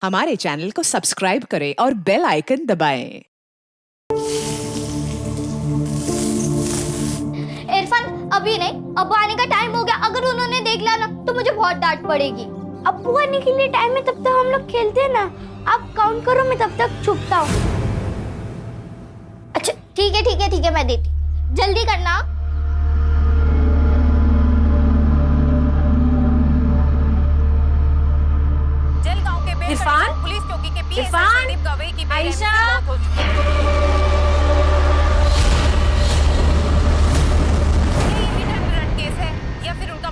हमारे चैनल को सब्सक्राइब करें और बेल आइकन दबाएं। इरफान अभी नहीं, अब्बू आने का टाइम हो गया। अगर उन्होंने देख लिया ना तो मुझे बहुत डांट पड़ेगी। अब्बू आने के लिए टाइम है, तब तक हम लोग खेलते हैं ना। आप काउंट करो, मैं तब तक छुपता हूँ। अच्छा ठीक है ठीक है ठीक है, मैं देती। जल्दी करना। जलगांव के इरफान, पुलिस चौकी के पीएसआई इरफान, संदीप गवई की आयशा। मौत हो चुकी है। ये हिट एंड रन केस है या फिर उनका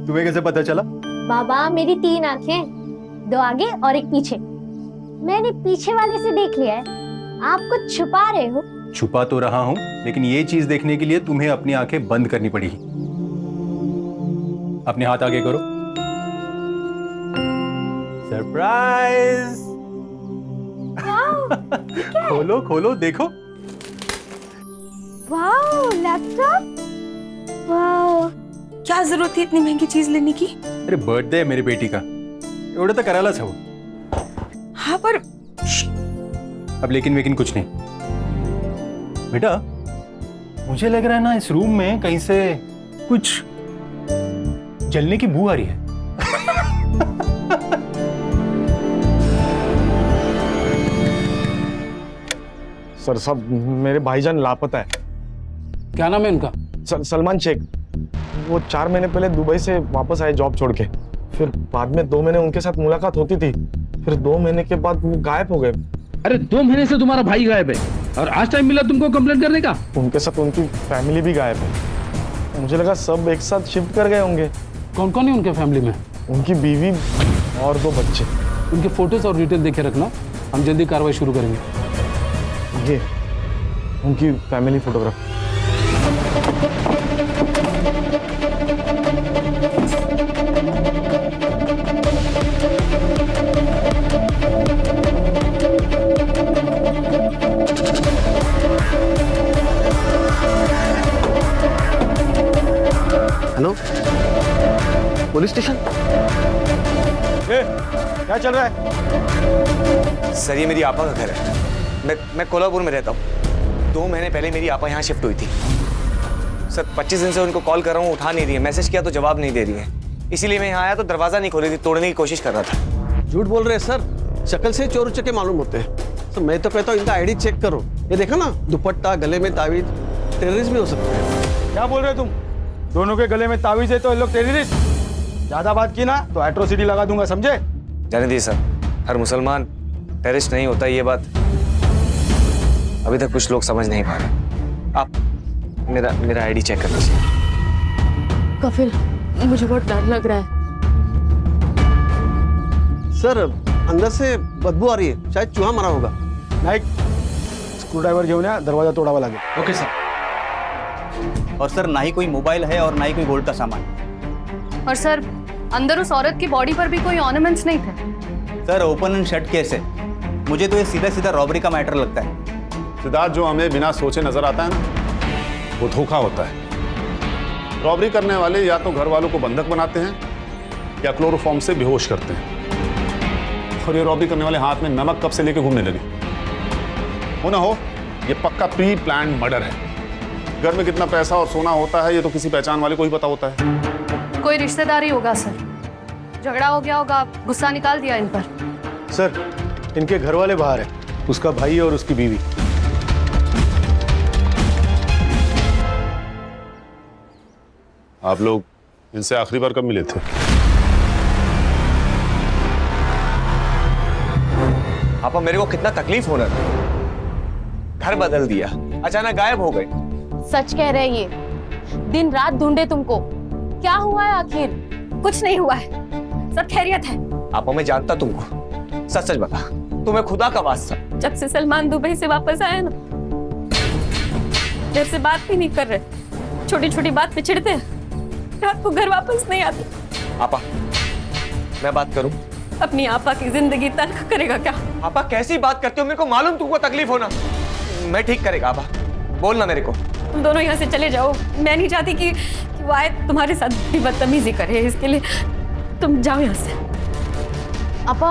तुम्हें कैसे पता चला? बाबा मेरी 3 आंखें, 2 आगे और 1 पीछे। मैंने पीछे वाले से देख लिया है। आप कुछ छुपा रहे हो। छुपा तो रहा हूं, लेकिन ये चीज देखने के लिए तुम्हें अपनी आंखें बंद करनी पड़ी। अपने हाथ आगे करो। सरप्राइज! खोलो खोलो देखो। Wow laptop. वाओ क्या जरूरत थी इतनी महंगी चीज लेने की? अरे बर्थडे है मेरी बेटी का, एवढं तर करायलाच हवं। हाँ पर अब लेकिन कुछ नहीं बेटा, मुझे लग रहा है ना इस रूम में कहीं से कुछ जलने की बू आ रही है। सर साहब, मेरे भाईजान लापता है। क्या नाम है उनका? सलमान शेख। वो 4 महीने पहले दुबई से वापस आए जॉब छोड़ के। फिर बाद में 2 महीने उनके साथ मुलाकात होती थी, फिर 2 महीने के बाद वो गायब हो गए। अरे 2 महीने से तुम्हारा भाई गायब है और आज टाइम मिला तुमको कंप्लेंट करने का? उनके साथ उनकी फैमिली भी गायब है। मुझे लगा सब एक साथ शिफ्ट कर गए होंगे। कौन कौन है उनके फैमिली में? उनकी बीवी और 2 बच्चे। उनके फोटोज और डिटेल देखे रखना, हम जल्दी कार्रवाई शुरू करेंगे। ये उनकी family photograph. Hello, police station. क्या चल रहा है? सर ये मेरी आपा का घर है। मैं कोल्हापुर में रहता हूँ। 2 महीने पहले मेरी आपा यहाँ शिफ्ट हुई थी। सर 25 दिन से उनको कॉल कर रहा हूँ, उठा नहीं रही है। मैसेज किया तो जवाब नहीं दे रही है। इसीलिए मैं यहाँ आया तो दरवाजा नहीं खोल रही थी, तोड़ने की कोशिश कर रहा था। झूठ बोल रहे हैं सर, शक्ल से चोर उचक्के मालूम होते हैं। तो मैं तो कहता हूँ इनका आईडी चेक करो। ये देखा ना, दुपट्टा, गले में तावीज, टेररिस्ट भी हो सकते हैं। क्या बोल रहे हो तुम? दोनों के गले में तावीज है तो ये लोग टेररिस्ट। ज्यादा बात की ना तो एट्रोसिटी लगा दूंगा, समझे? जाने दीजिए सर, हर मुसलमान टेररिस्ट नहीं होता, ये बात अभी तक कुछ लोग समझ नहीं पा रहे। आप मेरा आईडी चेक कर लीजिए। कफिल, मुझे बहुत डर लग रहा है। सर अंदर से बदबू आ रही है, शायद चूहा मरा होगा। नाईक, स्क्रू ड्राइवर घेऊन या, दरवाजा तोडावा लागेल। Okay sir. और सर ना ही कोई मोबाइल है और ना ही कोई गोल्ड का सामान। और सर अंदर उस औरत की बॉडी पर भी कोई ऑर्नामेंट्स नहीं थे। Sir open and shut case है, मुझे तो ये सीधा सीधा रॉबरी का मैटर लगता है। सिद्धार्थ, जो हमें बिना सोचे नजर आता है ना, वो धोखा होता है। रॉबरी करने वाले या तो घर वालों को बंधक बनाते हैं या क्लोरोफॉर्म से बेहोश करते हैं। और ये रॉबरी करने वाले हाथ में नमक कब से लेके घूमने लगे। हो ना हो, ये पक्का प्री प्लान मर्डर है। घर में कितना पैसा और सोना होता है ये तो किसी पहचान वाले को ही पता होता है। कोई रिश्तेदारी होगा सर, झगड़ा हो गया होगा, गुस्सा निकाल दिया इन पर। सर, इनके घर वाले बाहर है, उसका भाई और उसकी बीवी। आप लोग इनसे आखिरी बार कब मिले थे? आपा मेरे को कितना तकलीफ होना था। घर बदल दिया, अचानक गायब हो गए। सच कह रहे ये, दिन रात ढूंढे तुमको। क्या हुआ है आखिर? कुछ नहीं हुआ है, सब खैरियत है। आपा मैं जानता तुमको, सच सच बता, तुम्हें खुदा का वास्ता। जब से सलमान दुबई से वापस आया ना, देर से बात भी नहीं कर रहे, छोटी छोटी बात पे चिढ़ते हैं, रात को घर वापस नहीं आते। आपा मैं बात करूं? अपनी आपा की जिंदगी तल्ख करेगा क्या? आपा कैसी बात करते हो? मेरे को मालूम तुमको तकलीफ होना। मैं ठीक करेगा आपा, बोलना मेरे को। तुम दोनों यहाँ से चले जाओ, मैं नहीं चाहती कि वो आए तुम्हारे साथ भी बदतमीजी करे, इसके लिए तुम जाओ यहाँ से। अपा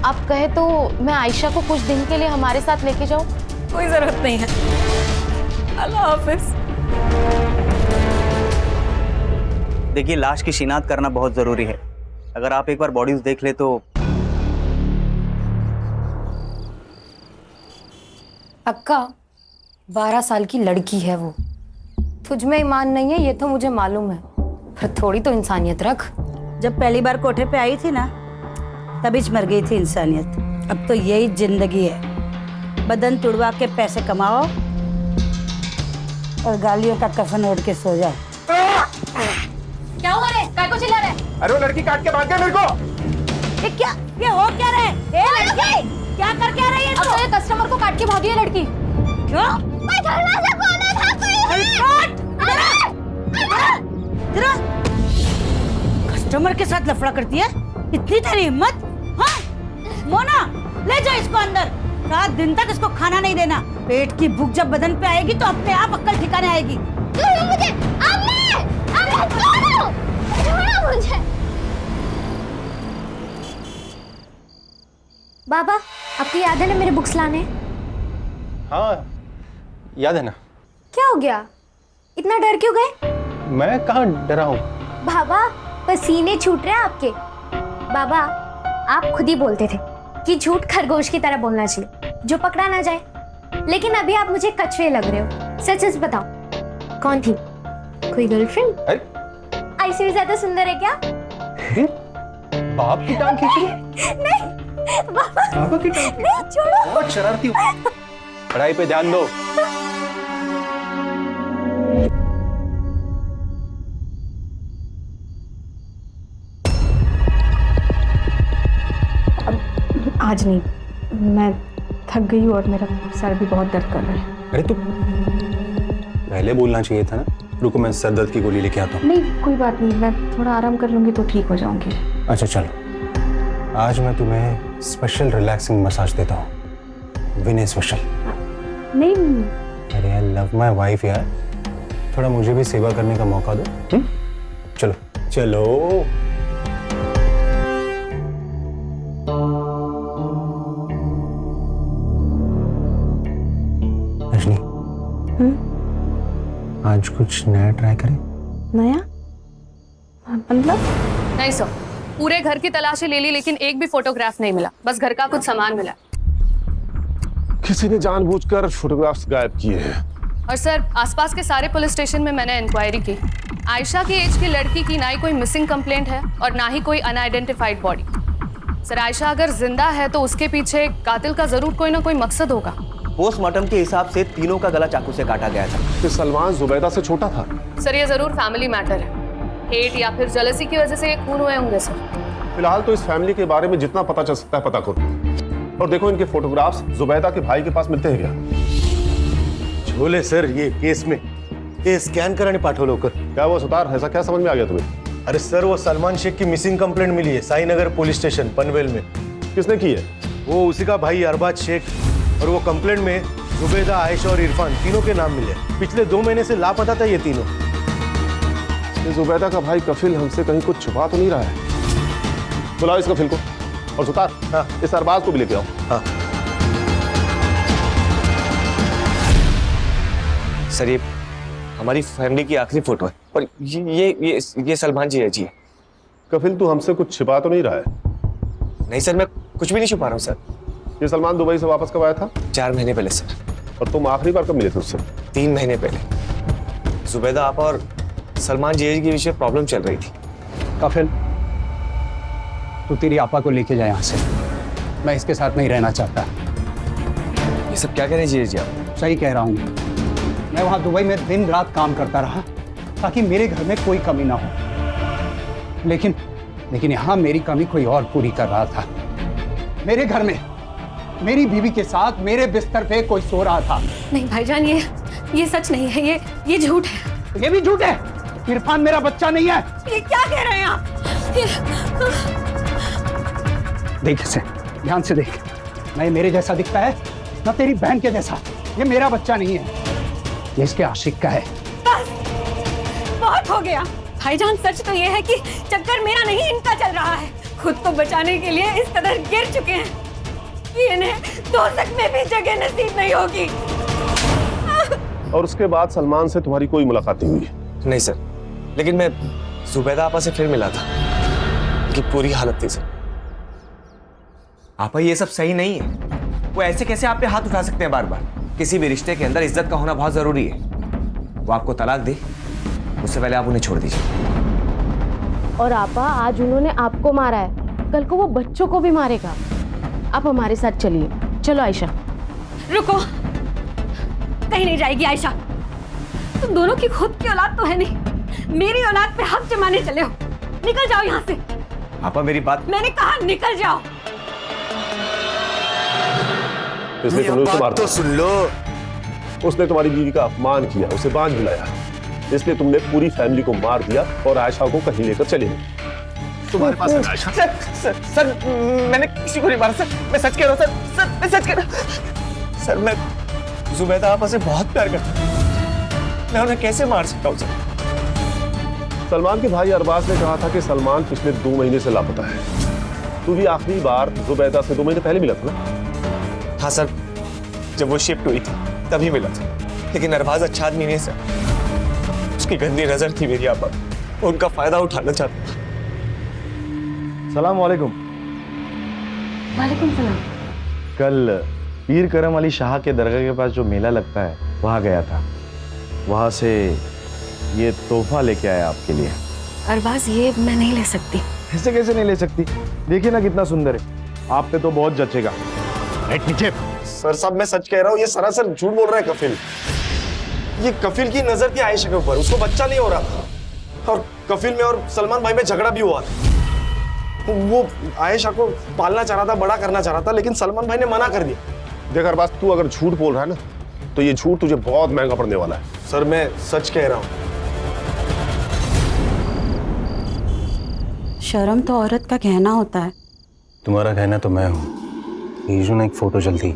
आप कहे तो मैं आयशा को कुछ दिन के लिए हमारे साथ लेके जाऊं? कोई जरूरत नहीं है, अल्लाह हाफिज। देखिए, लाश की शिनाख्त करना बहुत जरूरी है। अगर आप एक बार बॉडीज देख ले तो। अक्का 12 साल की लड़की है वो। तुझ में ईमान नहीं है ये तो मुझे मालूम है, पर थोड़ी तो इंसानियत रख। जब पहली बार कोठे पे आई थी ना, तभी मर गई थी इंसानियत। अब तो यही जिंदगी है, बदन तुड़वा के पैसे कमाओ और गालियों का कफन ओढ़ के सो जाओ। क्या हुआ रे? काय को चिल्ला रहा है? अरे वो लड़की काट के भाग गया मेरे को। ये क्या, ये हो क्या रहा है? ए लड़की, क्या कर क्या रही है अब तू? तो ये कस्टमर को काट के भागी है लड़की। क्यों? मैं धरना से बोला था कोई जरा कस्टमर के साथ लफड़ा करती है, इतनी तेरी हिम्मत? हाँ मोना, ले जाओ इसको अंदर। 7 दिन तक इसको खाना नहीं देना। पेट की भूख जब बदन पे आएगी तो अपने आप अक्ल ठिकाने आएगी। मुझे छोड़ो मुझे। बाबा आपको याद है ना मेरे बुक्स लाने? हाँ याद है ना। क्या हो गया, इतना डर क्यों गए? मैं कहाँ डरा हूँ? बाबा पसीने छूट रहे हैं आपके। बाबा आप खुद ही बोलते थे कि झूठ खरगोश की तरह बोलना चाहिए जो पकड़ा ना जाए, लेकिन अभी आप मुझे कछुए लग रहे हो। सच सच बताओ, कौन थी? कोई गर्लफ्रेंड? ऐसी भी ज्यादा सुंदर है क्या? बाप की टांग खींच रही? नहीं बाबा, बाबा की टांग? नहीं छोड़ो। बहुत शरारती हो। पढ़ाई पे ध्यान दो। आज नहीं, मैं थक गई हूँ और मेरा सर भी बहुत दर्द कर रहा है। अरे तो पहले बोलना चाहिए था ना। रुको मैं सर दर्द की गोली लेके आता हूँ। नहीं कोई बात नहीं, मैं थोड़ा आराम कर लूंगी तो ठीक हो जाऊंगी। अच्छा चलो, आज मैं तुम्हें स्पेशल रिलैक्सिंग मसाज देता हूँ। विनय स्पेशल। नहीं अरे आई लव माय वाइफ यार, थोड़ा मुझे भी सेवा करने का मौका दो। चलो चलो। रजनी, आज कुछ नया ट्राई करें? नया मतलब? नहीं सर, पूरे घर की तलाशी ले ली लेकिन एक भी फोटोग्राफ नहीं मिला, बस घर का कुछ सामान मिला। किसी ने जानबूझकर फोटोग्राफ्स गायब किए हैं। और सर आसपास के सारे पुलिस स्टेशन में मैंने इंक्वायरी की। आयशा की एज की लड़की की ना ही कोई मिसिंग कंप्लेंट है और ना ही कोई अनआइडेंटिफाइड बॉडी। सर आयशा अगर जिंदा है तो उसके पीछे कातिल का जरूर कोई ना कोई मकसद होगा। पोस्टमार्टम के हिसाब से तीनों का गला चाकू से काटा गया था। कि सलमान जुबैदा से छोटा था? सर ये जरूर फैमिली मैटर है, हेट या फिर जेलसी की वजह से ये खून हुए होंगे सर। फिलहाल तो इस फैमिली के बारे में जितना पता चल सकता है पता करो। और देखो इनके फोटोग्राफ्स जुबैदा के भाई के पास मिलते हैं क्या? झोले सर, ये केस में ये स्कॅन कराने पाठवलं लवकर। क्या वो सुतार, ऐसा क्या समझ में आ गया तुम्हें? अरे सर, वो सलमान शेख की मिसिंग कंप्लेंट मिली है साईनगर पुलिस स्टेशन पनवेल में। किसने की है? वो उसी का भाई अरबाज शेख, और वो कंप्लेंट में जुबैदा, आयशा और इरफान तीनों के नाम मिले। पिछले 2 महीने से लापता था ये तीनों। ये जुबैदा का भाई कफिल हमसे कहीं कुछ छुपा तो नहीं रहा है? बुलाओ इस कफिल को। और सुतार, हाँ, इस अरबाज को भी लेके आओ। हाँ सर, ये हमारी फैमिली की आखिरी फोटो है और ये सलमान जी है जी। कफिल तू हमसे कुछ छिपा तो नहीं रहा है? नहीं सर, मैं कुछ भी नहीं छुपा रहा हूँ सर। ये सलमान दुबई से वापस कब आया था? 4 महीने पहले सर। और तुम आखिरी बार कब मिले थे उससे? 3 महीने पहले। जुबैदा आपा और सलमान जी के बीच में प्रॉब्लम चल रही थी। कफिल, तू तेरी आपा को लेके जाए यहाँ से। मैं इसके साथ नहीं रहना चाहता। ये सब क्या कह रहे हैं जी आप? सही कह रहा हूँ। मैं वहाँ दुबई में दिन रात काम करता रहा ताकि मेरे घर में कोई कमी ना हो, लेकिन लेकिन यहाँ मेरी कमी कोई और पूरी कर रहा था। मेरे घर में मेरी बीवी के साथ मेरे बिस्तर पे कोई सो रहा था। नहीं भाईजान, ये सच नहीं है, ये झूठ है। ये भी झूठ है। इरफान मेरा बच्चा नहीं है। ये क्या कह रहे हैं आप? देख इसे, ध्यान से देख। ना ये मेरे जैसा दिखता है, ना तेरी बहन के जैसा। ये मेरा बच्चा नहीं है, ये इसके आशिक का है। बस, बहुत हो गया भाईजान। सच तो ये है कि चक्कर मेरा नहीं, इनका चल रहा है। खुद को बचाने के लिए इस कदर गिर चुके हैं कि इन्हें दोज़ख में भी जगह नसीब नहीं होगी। और उसके बाद सलमान से तुम्हारी कोई मुलाकात नहीं हुई? नहीं सर, लेकिन मैं जुबैदा आपा से फिर मिला था। उनकी पूरी हालत थी सर। आपा ये सब सही नहीं है। वो ऐसे कैसे आप पे हाथ उठा सकते हैं बार बार? किसी भी रिश्ते के अंदर इज्जत का होना बहुत जरूरी है। वो आपको तलाक दे, उससे पहले आप उन्हें छोड़ दीजिए। और आपा, आज उन्होंने आपको मारा है, कल को वो बच्चों को भी मारेगा। आप हमारे साथ चलिए। चलो आयशा। रुको, कहीं नहीं जाएगी आयशा। तुम दोनों की खुद की औलाद तो है नहीं, मेरी औलाद पे हक जमाने चले हो। निकल जाओ यहाँ से। आपा मेरी बात, मैंने कहा निकल जाओ। इसलिए तुमने उसे मारा। तो सुन लो। उसने तुम्हारी बीवी का अपमान किया, उसे बांझ बुलाया, इसलिए तुमने पूरी फैमिली को मार दिया और आयशा को कहीं लेकर चले गए। तुम्हारे पास है आयशा? सर, मैंने किसी को नहीं मारा सर। मैं सच कह रहा हूँ सर। मैं सच कह रहा हूँ सर। मैं जुबैदा आपा से बहुत प्यार करता हूँ। मैं उन्हें कैसे मार सकता हूँ सर? सलमान के भाई अरबाज ने कहा था कि सलमान पिछले 2 महीने से लापता है। तू भी आखिरी बार जुबैदा से 2 महीने पहले मिला था ना? हाँ सर, जब वो शिफ्ट हुई थी तभी मिला था। लेकिन अरबाज अच्छा आदमी नहीं सर। उसकी गंदी नजर थी मेरी आपा, उनका फायदा उठाना चाहता था। सलाम वालेकुम। वालेकुम सलाम। कल पीर करम अली शाह के दरगाह के पास जो मेला लगता है, वहाँ गया था। वहाँ से ये तोहफा लेके आया आपके लिए। अरबाज, ये मैं नहीं ले सकती। ऐसे कैसे नहीं ले सकती? देखिए ना कितना सुंदर है। आप पे तो बहुत जचेगा। नीचे। सर साहब, मैं सच कह रहा हूँ, ये सरासर झूठ बोल रहा है कफिल। ये कफिल की नजर थी आयशा के ऊपर, उसको बच्चा नहीं हो रहा था। और कफिल में और सलमान भाई में झगड़ा भी हुआ था। वो आयशा को पालना चाह रहा था, बड़ा करना चाह रहा था, लेकिन सलमान भाई ने मना कर दिया। देख अरबाज, तू अगर झूठ बोल रहा है ना, तो ये झूठ तुझे बहुत महंगा पड़ने वाला है। सर, मैं सच कह रहा हूँ। शर्म तो औरत का कहना होता है। तुम्हारा कहना तो मैं हूँ। यीशु ने एक फोटो जल्दी,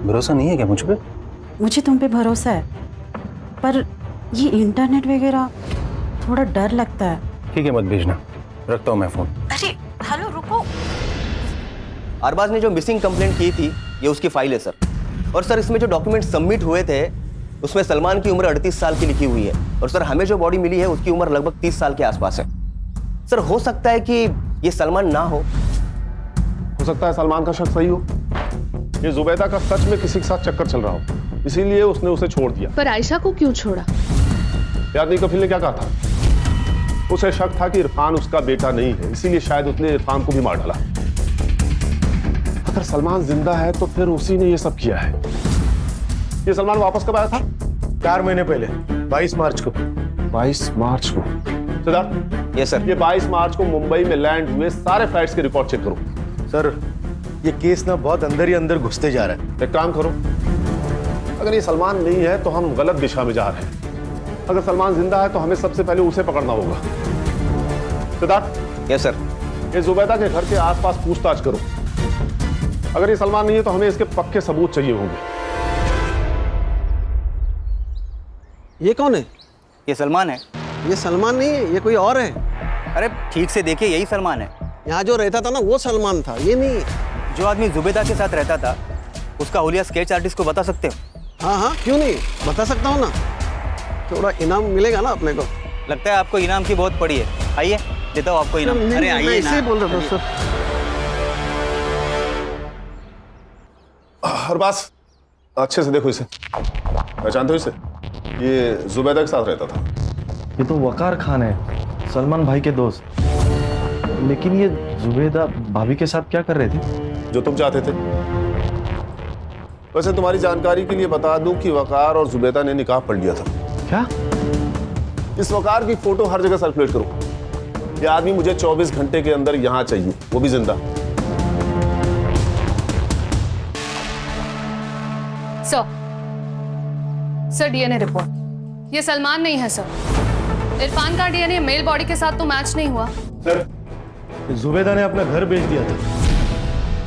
भरोसा नहीं है क्या मुझ पे? मुझे तुम पे भरोसा है, पर ये इंटरनेट वगैरह थोड़ा डर लगता है। ठीक है, मत भेजना, रखता हूँ मैं फोन। अरे हेलो, रुको। अरबाज ने जो मिसिंग कंप्लेंट की थी, ये उसकी फाइल है सर। और सर, इसमें जो डॉक्यूमेंट सबमिट हुए थे, उसमें सलमान की उम्र 38 साल की लिखी हुई है। और सर, हमें जो बॉडी मिली है उसकी उम्र लगभग 30 साल के आसपास है। सर, हो सकता है कि ये सलमान ना हो सकता है सलमान का शक सही हो। ये जुबैदा का सच में किसी के साथ चक्कर चल रहा हो, इसीलिए उसने उसे छोड़ दिया। पर आयशा को क्यों छोड़ा? याद नहीं कफिल ने क्या कहा था? उसे शक था कि इरफान उसका बेटा नहीं है, इसीलिए शायद उसने इरफान को भी मार डाला। अगर सलमान जिंदा है तो फिर उसी ने ये सब किया है। ये सलमान वापस कब आया था? 4 महीने पहले, 22 मार्च को। 22 मार्च को? सिद्धार्थ। Yes sir. ये 22 मार्च को मुंबई में लैंड हुए सारे फ्लाइट्स के रिकॉर्ड चेक करो। सर, ये केस ना बहुत अंदर ही अंदर घुसते जा रहा है। एक काम करो, अगर ये सलमान नहीं है तो हम गलत दिशा में जा रहे हैं। अगर सलमान जिंदा है तो हमें सबसे पहले उसे पकड़ना होगा। सिद्धार्थ। Yes sir. ये जुबैदा के घर के आसपास पूछताछ करो। अगर ये सलमान नहीं है तो हमें इसके पक्के सबूत चाहिए होंगे। ये कौन है? ये सलमान है। ये सलमान नहीं है, ये कोई और है। अरे ठीक से देखिए, यही सलमान है। यहाँ जो रहता था ना, वो सलमान था, ये नहीं। जो आदमी जुबैदा के साथ रहता था, उसका हुलिया स्केच आर्टिस्ट को बता सकते हो? हाँ हाँ, क्यों नहीं, बता सकता हूँ ना। थोड़ा इनाम मिलेगा ना अपने को। लगता है आपको इनाम की बहुत पड़ी है। आइए, देता हूँ आपको इनाम। अरे आइए ना। बोल रहा था सर। अरबाज, अच्छे से देखो इसे। पहचानते हो इसे? ये जुबैदा के साथ रहता था। ये तो वकार खान है, सलमान भाई के दोस्त। लेकिन ये जुबैदा भाभी के साथ क्या कर रहे थे? जो तुम चाहते थे। वैसे तुम्हारी जानकारी के लिए बता दूं कि वकार और जुबैदा ने निकाह पढ़ लिया था। क्या? इस वकार की फोटो हर जगह सर्कुलेट करो। ये आदमी मुझे 24 घंटे के अंदर यहाँ चाहिए, वो भी जिंदा। Sir DNA report. ये सलमान नहीं है सर। इरफान का डीएनए मेल बॉडी के साथ तो मैच नहीं हुआ। सर जुबेदा ने अपना घर बेच दिया था,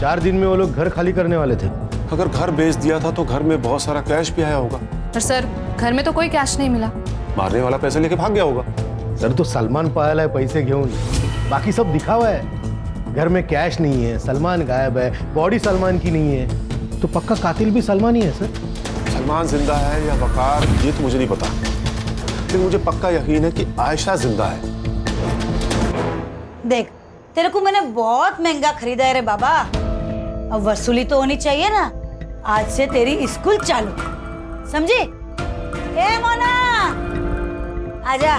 4 दिन में वो लोग घर खाली करने वाले थे। अगर घर बेच दिया था तो घर में बहुत सारा कैश भी आया होगा। पर सर घर में तो कोई कैश नहीं मिला। मारने वाला पैसे लेके भाग गया होगा। सर तो सलमान पायल है पैसे घेऊन, बाकी सब दिखावा है। घर में कैश नहीं है, सलमान गायब है, बॉडी सलमान की नहीं है, तो पक्का कातिल भी सलमान ही है सर। सलमान जिंदा है या वकार ये तो मुझे नहीं पता, लेकिन मुझे पक्का यकीन है कि आयशा जिंदा है। देख तेरे को मैंने बहुत महंगा खरीदा है रे बाबा, अब वसूली तो होनी चाहिए ना। आज से तेरी स्कूल चालू, समझी? ए मोना आजा,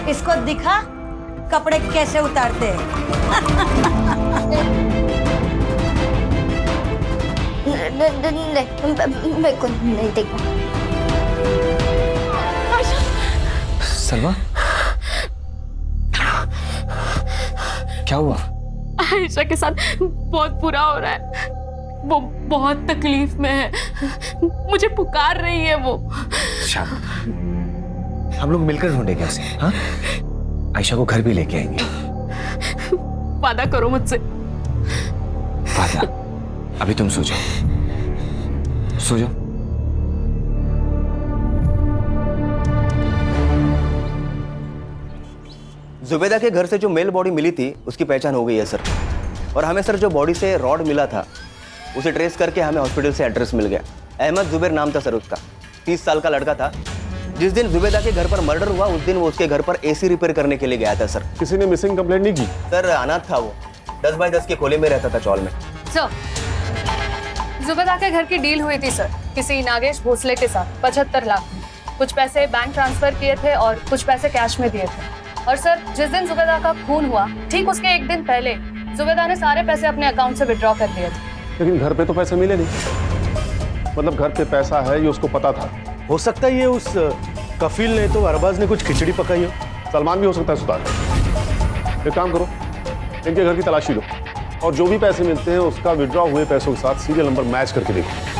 इसको दिखा कपड़े कैसे उतारते हैं। मेरे को नहीं देखो। सलमा क्या हुआ? आयशा के साथ बहुत बुरा हो रहा है, वो बहुत तकलीफ में है, मुझे पुकार रही है वो। शाम हम लोग मिलकर ढूंढेंगे उसे। हाँ आयशा को घर भी लेके आएंगे। वादा करो मुझसे। वादा? अभी तुम सो जाओ, सो जाओ। जुबेदा के घर से जो मेल बॉडी मिली थी उसकी पहचान हो गई है सर। और हमें सर जो बॉडी से रॉड मिला था उसे ट्रेस करके हमें हॉस्पिटल से एड्रेस मिल गया। अहमद जुबेर नाम था सर उसका, 30 साल का लड़का था। जिस दिन जुबेदा के घर पर मर्डर हुआ उस दिन वो उसके घर पर एसी रिपेयर करने के लिए गया था सर। किसी ने मिसिंग कंप्लेंट नहीं की? सर अनाथ था वो, 10 बाय 10 के खोले में रहता था चौल में। सर जुबेदा के घर की डील हुई थी सर किसी नागेश भोसले के साथ 75 लाख में। कुछ पैसे बैंक ट्रांसफर किए थे और कुछ पैसे कैश में दिए थे। और सर जिस दिन जुबेदा का खून हुआ ठीक उसके 1 दिन पहले जुबेदा ने सारे पैसे अपने अकाउंट से विड्रॉ कर दिए थे। लेकिन घर पे तो पैसे मिले नहीं। मतलब घर पे पैसा है ये उसको पता था। हो सकता है ये उस कफील ने तो अरबाज ने कुछ खिचड़ी पकाई हो। सलमान भी हो सकता है सुधार। एक काम करो, इनके घर की तलाशी लो और जो भी पैसे मिलते हैं उसका विड्रॉ हुए पैसों के साथ सीरियल नंबर मैच करके देखो।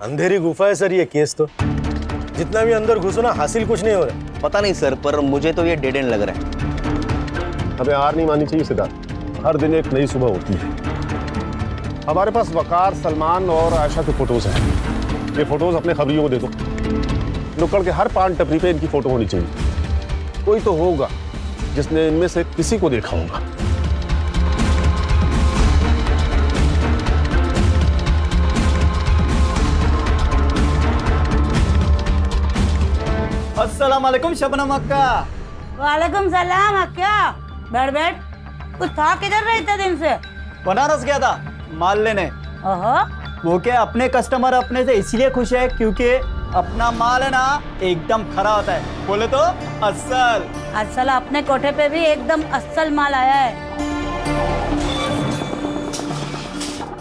अंधेरी गुफा है सर ये केस तो, जितना भी अंदर घुसो ना हासिल कुछ नहीं हो रहा। पता नहीं सर, पर मुझे तो ये डेड एंड लग रहा है। हमें हार नहीं माननी चाहिए सिद्धार्थ, हर दिन एक नई सुबह होती है। हमारे पास वकार, सलमान और आयशा के फोटोज हैं। ये फोटोज अपने खबरियों को दे दो। नुक्कड़ के हर पान टपरी पे इनकी फोटो होनी चाहिए। कोई तो होगा जिसने इनमें से किसी को देखा होगा। अस्सलाम वालेकुम शबनम अक्का। वालेकुम सलाम अक्का। बैठ बैठ। तू था किधर रहे इतने दिन से? बनारस गया था माल लेने। वो क्या अपने कस्टमर अपने से इसलिए खुश है क्योंकि अपना माल है ना एकदम खरा होता है। बोले तो अस्सल। अस्सल अपने कोठे पे भी एकदम अस्सल माल आया है।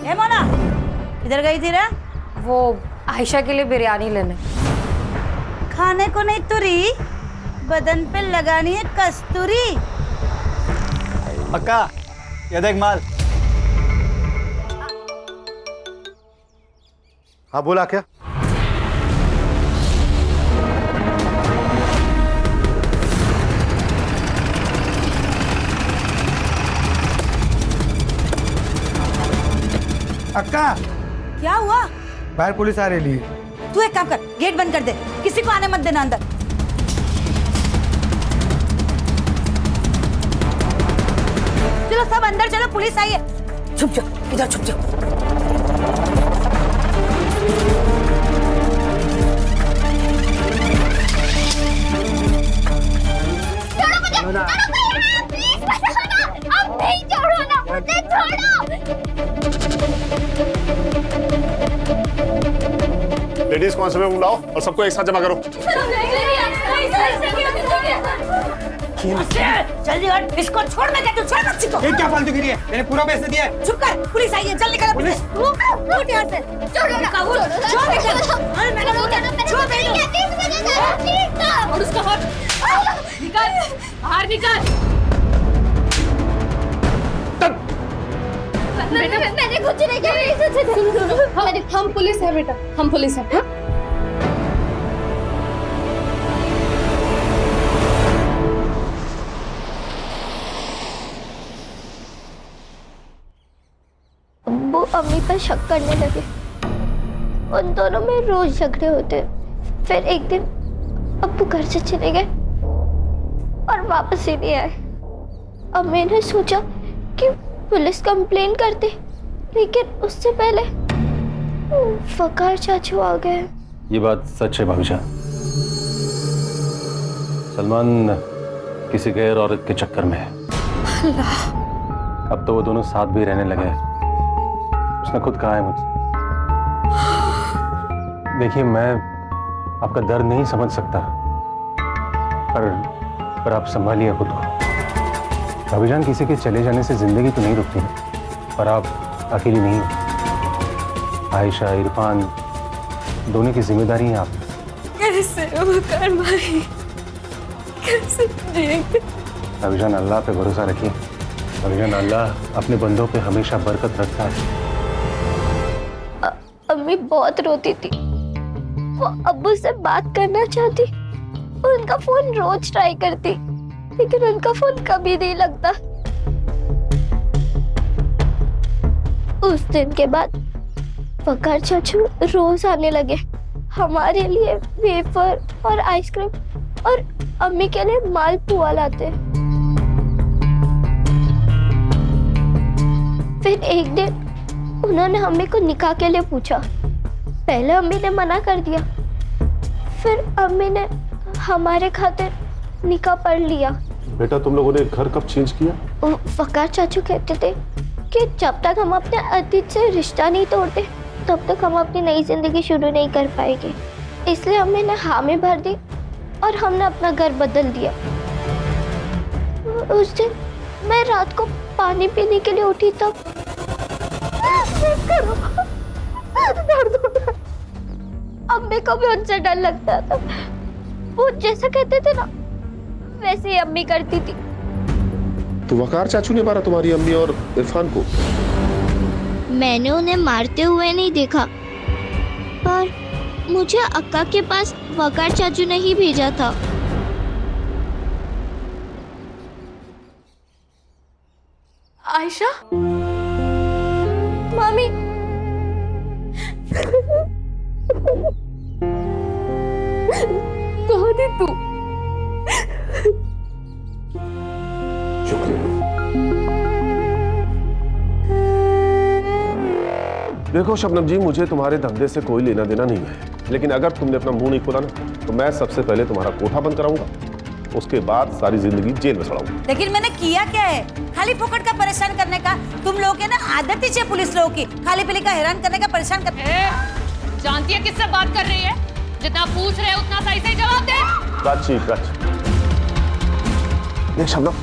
ए मोना इधर गई थी रे? वो आयशा के लिए बिरयानी लेने। खाने को नहीं तुरी, बदन पे लगानी है कस्तूरी। अक्का ये देख माल। हाँ बोला क्या? अक्का क्या हुआ? बाहर पुलिस आ रही है। तू एक काम कर, गेट बंद कर दे, किसी को आने मत देना अंदर। चलो सब अंदर चलो, पुलिस आई है। छुप जाओ, इधर छुप जाओ। प्लीज अब नहीं छोड़ो ना, मुझे छोड़ो। लेडीज कांस्टेबल बुलाओ और सबको एक साथ जमा करो। जल्दी हट, इसको छोड़, मैं कहती हूँ छोड़ बच्ची को। ये क्या फालतूगिरी है? मैंने पूरा पैसे दिया है। चुप कर, पुलिस आई है, जल्दी निकल पुलिस। उठ यहाँ से, छोड़ मैंने और उसका हाथ निकाल, बाहर निकाल। मैंने कुछ नहीं किया। हम पुलिस है बेटा, हम पुलिस है। हाँ? अब्बू अम्मी पर शक करने लगे। उन दोनों में रोज झगड़े होते। फिर एक दिन अब्बू घर से चले गए और वापस ही नहीं आए। अब मैंने सोचा कि पुलिस कंप्लेन करते, लेकिन उससे पहले वकार चाचू आ गए। ये बात सच है भाभी जान। सलमान किसी गैर औरत के चक्कर में है। अब तो वो दोनों साथ भी रहने लगे हैं। उसने खुद कहा है मुझसे। देखिए, मैं आपका दर्द नहीं समझ सकता, पर आप संभालिए खुद को। भाभी जान, किसी के चले जाने से जिंदगी तो नहीं रुकती, पर आप अकेली नहीं हो। आयशा, इरफान दोनों की जिम्मेदारी है आप। कैसे वकार भाई, कैसे जिएंगे? भाभी जान, अल्लाह पे भरोसा रखिए। भाभी जान, अल्लाह अपने बंदों पे हमेशा बरकत रखता है। अम्मी बहुत रोती थी। वो अब्बू से बात करना चाहती और उनका फोन रोज ट्राई करती, लेकिन उनका फोन कभी नहीं लगता। उस दिन के बाद वकार चाचू रोज आने लगे। हमारे लिए वेफर और आइसक्रीम और अम्मी के लिए मालपुआ लाते। फिर एक दिन उन्होंने अम्मी को निकाह के लिए पूछा। पहले अम्मी ने मना कर दिया, फिर अम्मी ने हमारे खातिर निकाह पढ़ लिया। बेटा, तुम लोगों ने घर कब चेंज किया? वकार चाचू कहते थे कि जब तक हम अपने अतीत से रिश्ता नहीं तोड़ते, तब तक हम अपनी नई जिंदगी शुरू नहीं कर पाएंगे। इसलिए अम्मी ने हामी भर दी और हमने अपना घर बदल दिया। उस दिन मैं रात को पानी पीने के लिए उठी, तब अम्मी को भी उनसे डर लगता था। वो जैसा कहते थे ना, वैसे ही अम्मी करती थी। तो वकार चाचू ने मारा तुम्हारी अम्मी और इरफान को? मैंने उन्हें मारते हुए नहीं देखा, पर मुझे अक्का के पास वकार चाचू ने ही भेजा था। आयशा, मम्मी, कहाँ थी तू? देखो शबनम जी, मुझे तुम्हारे धंधे से कोई लेना देना नहीं है, लेकिन अगर तुमने अपना मुंह नहीं खोला ना, तो मैं सबसे पहले तुम्हारा कोठा बंद कराऊंगा, उसके बाद सारी जिंदगी जेल में सड़ाऊंगा। लेकिन मैंने किया क्या है? खाली फोकट का परेशान करने का। तुम लोग के ना आदत ही है पुलिस लोगों की, खाली पीली का हैरान करने का, परेशान कर। जानती है किससे बात कर रही है? जितना पूछ रहे उतना सही से जवाब दे। प्राची, देख शबनम,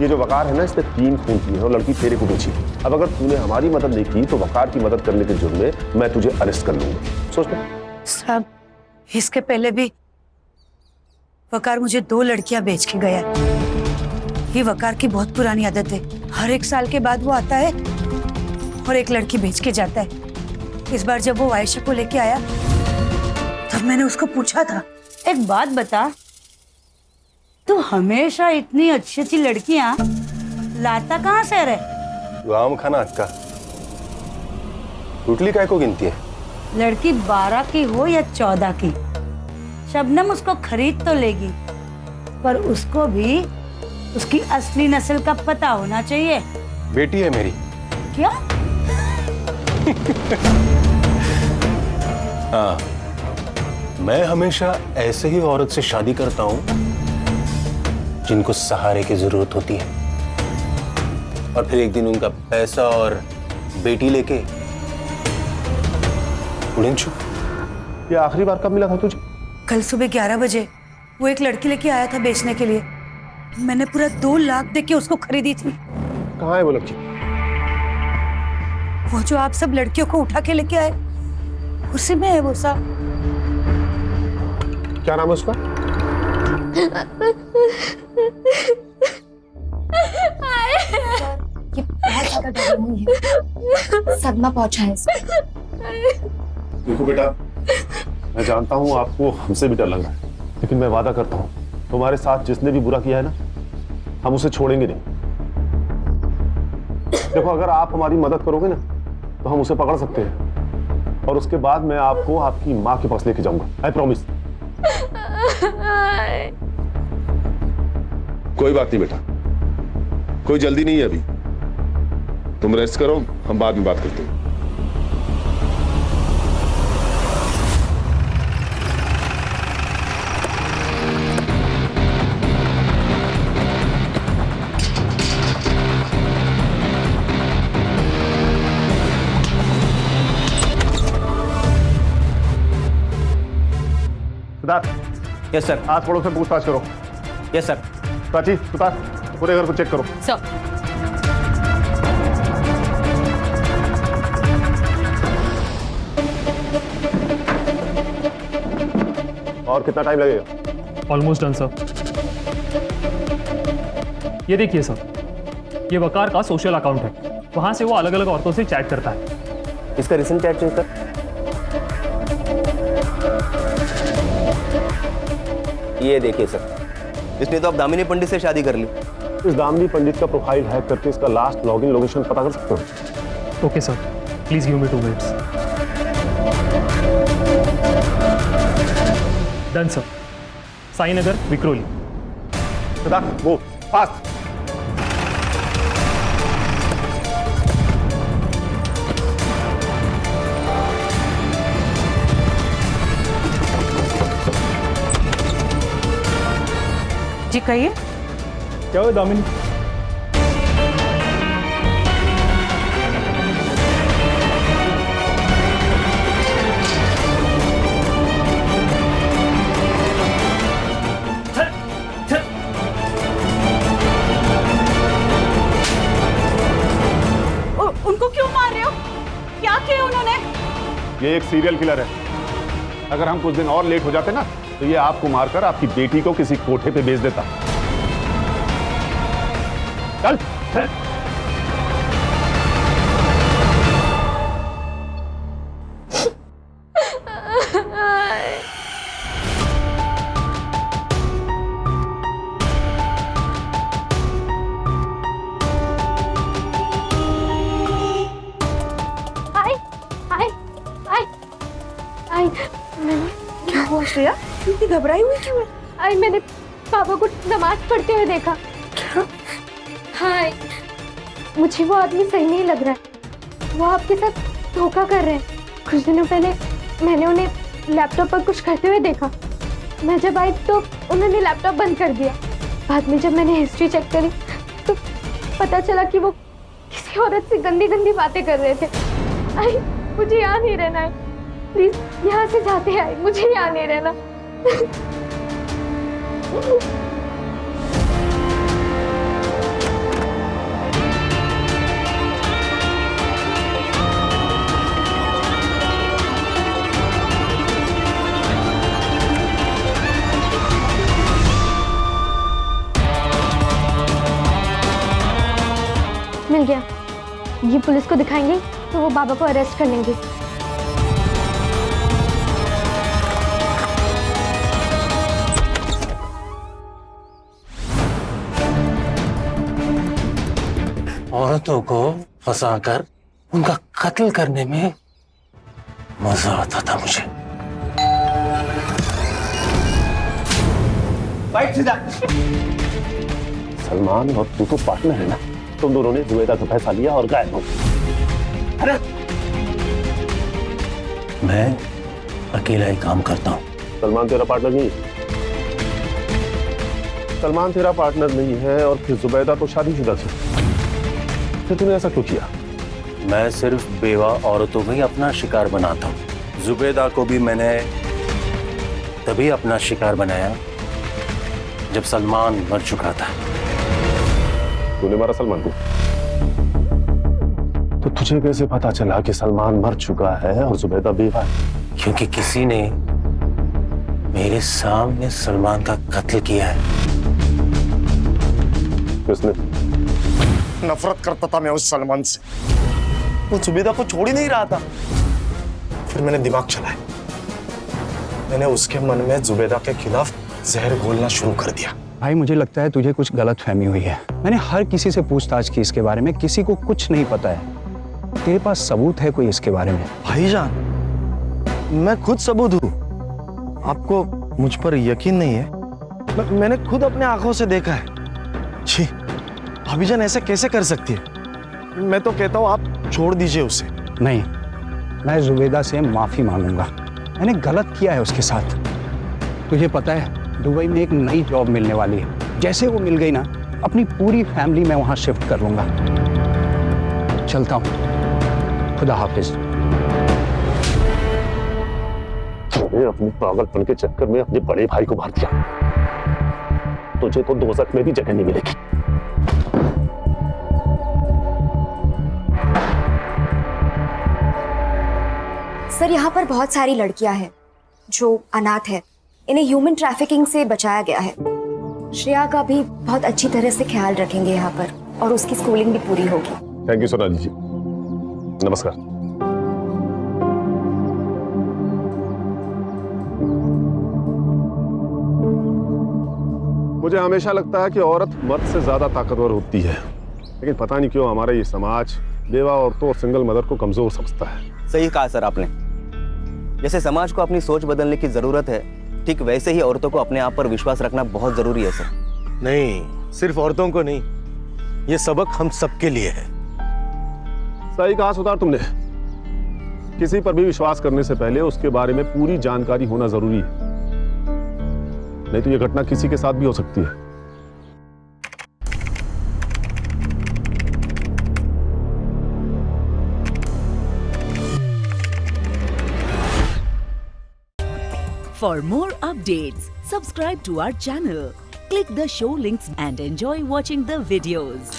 ये जो वकार है ना, इसने 3 खून किए हैं और लड़की तेरे को बेची। अब अगर तूने हमारी मदद नहीं की तो वकार की मदद करने के जुर्म में मैं तुझे अरेस्ट कर लूंगा। सोच ले। साहब, इसके पहले भी वकार मुझे 2 लड़कियां बेच के गया। ये वकार की बहुत पुरानी आदत है। हर 1 साल के बाद वो आता है और एक लड़की बेच के जाता है। इस बार जब वो आयशा को लेके आया, तब मैंने उसको पूछा था, एक बात बता, तू हमेशा इतनी अच्छी अच्छी लड़कियां लाता कहाँ से रे? गाँव खाना अक्का, टुटली काय को गिनती है? लड़की 12 की हो या 14 की, शबनम उसको खरीद तो लेगी, पर उसको भी उसकी असली नस्ल का पता होना चाहिए। बेटी है मेरी। क्या? हाँ, मैं हमेशा ऐसे ही औरत से शादी करता हूं जिनको सहारे की जरूरत होती है, और फिर एक दिन उनका पैसा और बेटी लेके उड़न छू ये आखिरी बार कब मिला था तुझे? कल सुबह 11 बजे वो एक लड़की लेके आया था बेचने के लिए। मैंने पूरा 2 लाख दे के उसको खरीदी थी। कहाँ है वो लड़की? वो जो आप सब लड़कियों को उठा के लेके आए, उसी में है वो साहब। क्या नाम है उसका? ये बहुत ज्यादा डरी हुई है, सदमा पहुंचा है इसको। देखो बेटा, मैं जानता हूँ आपको हमसे भी डर लग रहा है, लेकिन मैं वादा करता हूँ तुम्हारे साथ जिसने भी बुरा किया है ना, हम उसे छोड़ेंगे नहीं। देखो, अगर आप हमारी मदद करोगे ना तो हम उसे पकड़ सकते हैं, और उसके बाद मैं आपको आपकी माँ के पास लेके जाऊंगा। I promise. कोई बात नहीं बेटा, कोई जल्दी नहीं है अभी, तुम रेस्ट करो, हम बाद में बात करते हैं। सिद्धार्थ। Yes sir. आस पड़ोस से पूछताछ करो। Yes sir. प्राची, सिद्धार्थ, पूरे घर को चेक करो। सर। और कितना टाइम लगेगा? Almost done sir. ये देखिए सर, ये वकार का सोशल अकाउंट है, वहां से वो अलग अलग औरतों से चैट करता है। इसका रिसेंट चैट चेक कर। ये देखिए सर, इसने तो अब दामिनी पंडित से शादी कर ली। इस दामिनी पंडित का प्रोफाइल हैक करके इसका लास्ट लॉगिन लोकेशन पता कर सकते हो? Okay sir, please give me 2 minutes. Done sir. Sainagar, Vikhroli. Siddharth, वो फास्ट। जी कहिए। क्या हुआ दामिनी? उनको क्यों मार रहे हो? क्या किया उन्होंने? ये एक सीरियल किलर है। अगर हम कुछ दिन और लेट हो जाते ना तो ये आपको मारकर आपकी बेटी को किसी कोठे पे बेच देता। चल, चल। क्या हुआ श्रेया? इतनी घबराई हुई क्यों है? आई मैंने पापा को नमाज पढ़ते हुए देखा। क्या? हाय, मुझे वो आदमी सही नहीं लग रहा है। वो आपके साथ धोखा कर रहे हैं। कुछ दिनों पहले मैंने उन्हें लैपटॉप पर कुछ करते हुए देखा। मैं जब आई तो उन्होंने लैपटॉप बंद कर दिया। बाद में जब मैंने हिस्ट्री चेक करी तो पता चला कि वो किसी औरत से गंदी गंदी बातें कर रहे थे। आई, मुझे यहाँ नहीं रहना है, प्लीज यहाँ से जाते हैं। मुझे यहाँ नहीं रहना। मिल गया। ये पुलिस को दिखाएंगे तो वो बाबा को अरेस्ट कर लेंगे। औरतों को फंसाकर उनका कत्ल करने में मजा आता था मुझे। सलमान और तू तो पार्टनर है ना, तुम दोनों ने जुबैदा का पैसा लिया और गायब हो गए। अरे मैं अकेला ही काम करता हूँ। सलमान तेरा पार्टनर नहीं? सलमान तेरा पार्टनर नहीं है और फिर जुबैदा तो शादीशुदा थी, फिर तूने ऐसा क्यों किया? मैं सिर्फ बेवा औरतों को ही अपना शिकार बनाता हूँ, जुबेदा को भी मैंने तभी अपना शिकार बनाया जब सलमान मर चुका था। तूने मारा सलमान को? तो तुझे कैसे पता चला कि सलमान मर चुका है और जुबैदा बेवा है? क्योंकि किसी ने मेरे सामने सलमान का कत्ल किया है। किसने? नफरत करता था मैं उस सलमान से, वो जुबैदा को छोड़ ही नहीं रहा था। फिर मैंने दिमाग चलाया, मैंने उसके मन में जुबैदा के खिलाफ जहर घोलना शुरू कर दिया। भाई मुझे लगता है तुझे कुछ गलत फहमी हुई है। मैंने हर किसी से पूछताछ की इसके बारे में, किसी को कुछ नहीं पता है। तेरे पास सबूत है कोई इसके बारे में? भाईजान, मैं खुद सबूत हूँ। आपको मुझ पर यकीन नहीं है? मैंने खुद अपने आंखों से देखा है। छी, भाभीजान ऐसे कैसे कर सकती है? मैं तो कहता हूँ आप छोड़ दीजिए उसे। नहीं, मैं जुबैदा से माफी मांगूंगा। मैंने गलत किया है उसके साथ। तुझे पता है दुबई में एक नई जॉब मिलने वाली है। जैसे वो मिल गई ना, अपनी पूरी फैमिली मैं वहां शिफ्ट कर लूंगा। चलता हूं, खुदा हाफिज। तूने अपने पागलपन के चक्कर में अपने बड़े भाई को मार दिया। तुझे तो दोज़ख में भी जगह नहीं मिलेगी। सर, यहाँ पर बहुत सारी लड़कियां हैं जो अनाथ है। इन्हें ह्यूमन ट्रैफिकिंग से बचाया गया है। श्रेया का भी बहुत अच्छी तरह से ख्याल रखेंगे यहाँ पर, और उसकी स्कूलिंग भी पूरी होगी। थैंक यू सोनाली जी, नमस्कार। मुझे हमेशा लगता है कि औरत मर्द से ज्यादा ताकतवर होती है, लेकिन पता नहीं क्यों हमारा ये समाज बेवा औरतों और सिंगल मदर को कमजोर समझता है। सही कहा सर आपने। जैसे समाज को अपनी सोच बदलने की जरूरत है, ठीक वैसे ही औरतों को अपने आप पर विश्वास रखना बहुत जरूरी है सर। नहीं, सिर्फ औरतों को नहीं, ये सबक हम सबके लिए है। सही कहा सुधार तुमने। किसी पर भी विश्वास करने से पहले उसके बारे में पूरी जानकारी होना जरूरी है, नहीं तो यह घटना किसी के साथ भी हो सकती है। For more updates, subscribe to our channel, click the show links and enjoy watching the videos.